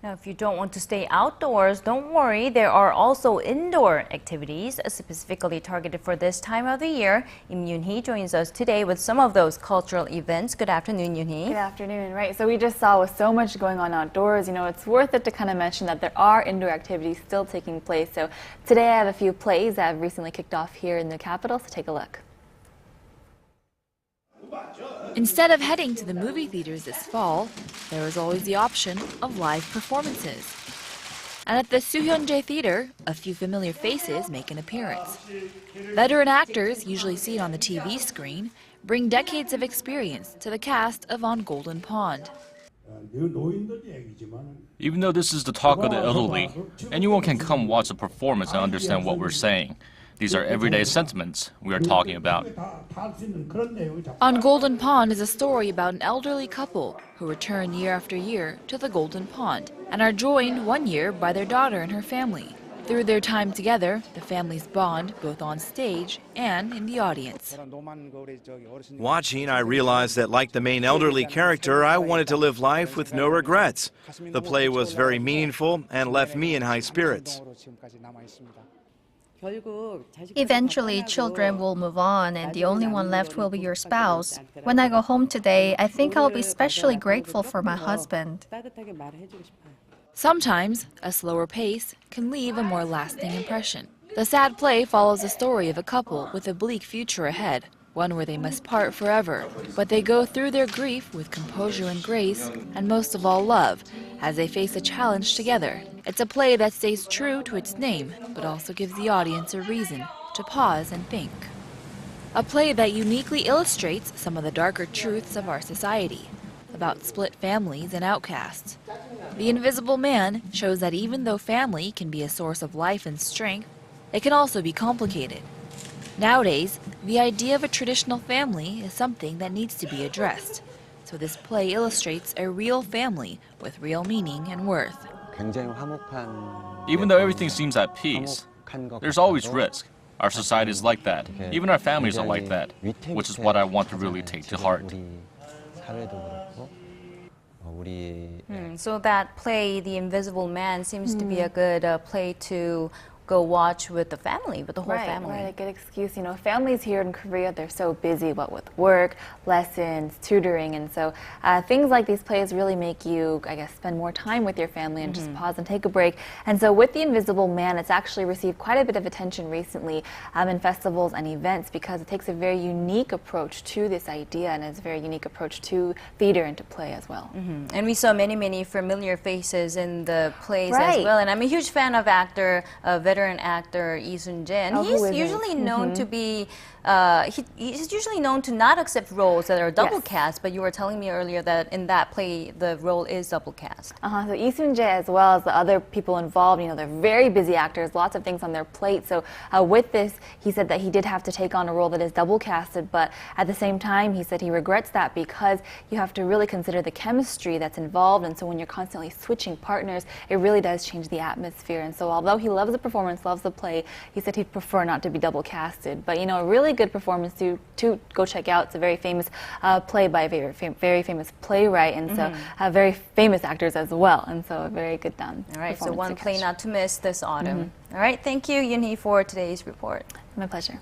Now, if you don't want to stay outdoors, don't worry. There are also indoor activities specifically targeted for this time of the year. Yim Yoonhee joins us today with some of those cultural events. Good afternoon, Yoonhee. Good afternoon. Right, so we just saw with so much going on outdoors, it's worth it to kind of mention that there are indoor activities still taking place. So today I have a few plays that have recently kicked off here in the capital, so take a look. Instead of heading to the movie theaters this fall, there is always the option of live performances. And at the Soohyunjae Theater, a few familiar faces make an appearance. Veteran actors, usually seen on the TV screen, bring decades of experience to the cast of On Golden Pond. Even though this is the talk of the elderly, anyone can come watch the performance and understand what we're saying. These are everyday sentiments we are talking about. On Golden Pond is a story about an elderly couple who return year after year to the Golden Pond and are joined one year by their daughter and her family. Through their time together, the families bond both on stage and in the audience. Watching, I realized that like the main elderly character, I wanted to live life with no regrets. The play was very meaningful and left me in high spirits. Eventually, children will move on, and the only one left will be your spouse. When I go home today, I think I'll be especially grateful for my husband. Sometimes, a slower pace can leave a more lasting impression. The sad play follows the story of a couple with a bleak future ahead, one where they must part forever. But they go through their grief with composure and grace, and most of all love, as they face a challenge together. It's a play that stays true to its name, but also gives the audience a reason to pause and think. A play that uniquely illustrates some of the darker truths of our society, about split families and outcasts. The Invisible Man shows that even though family can be a source of life and strength, it can also be complicated. Nowadays, the idea of a traditional family is something that needs to be addressed. So this play illustrates a real family with real meaning and worth. Even though everything seems at peace, there's always risk. Our society is like that. Even our families are like that, which is what I want to really take to heart. So that play, The Invisible Man, seems to be a good play to go watch with the family, with the whole family. Right, a good excuse. Families here in Korea, they're so busy, with work, lessons, tutoring, and so things like these plays really make you, spend more time with your family and just pause and take a break. And so with The Invisible Man, it's actually received quite a bit of attention recently in festivals and events because it takes a very unique approach to this idea and it's a very unique approach to theater and to play as well. And we saw many familiar faces in the plays as well. And I'm a huge fan of veteran actor Lee Soon-jae, and he's usually known to be he's usually known to not accept roles that are double cast, but you were telling me earlier that in that play the role is double cast. So Lee Soon-jae, as well as the other people involved, they're very busy actors, lots of things on their plate. So with this, he said that he did have to take on a role that is double casted, but at the same time, he said he regrets that because you have to really consider the chemistry that's involved, and so when you're constantly switching partners, it really does change the atmosphere. And so although he loves the performance, loves the play, he said he'd prefer not to be double casted. But a really good performance to go check out. It's a very famous play by a very famous playwright, and so very famous actors as well, and so a very good done. All right, so one play not to miss this autumn. All right, thank you, Yoonhee, for today's report. My pleasure.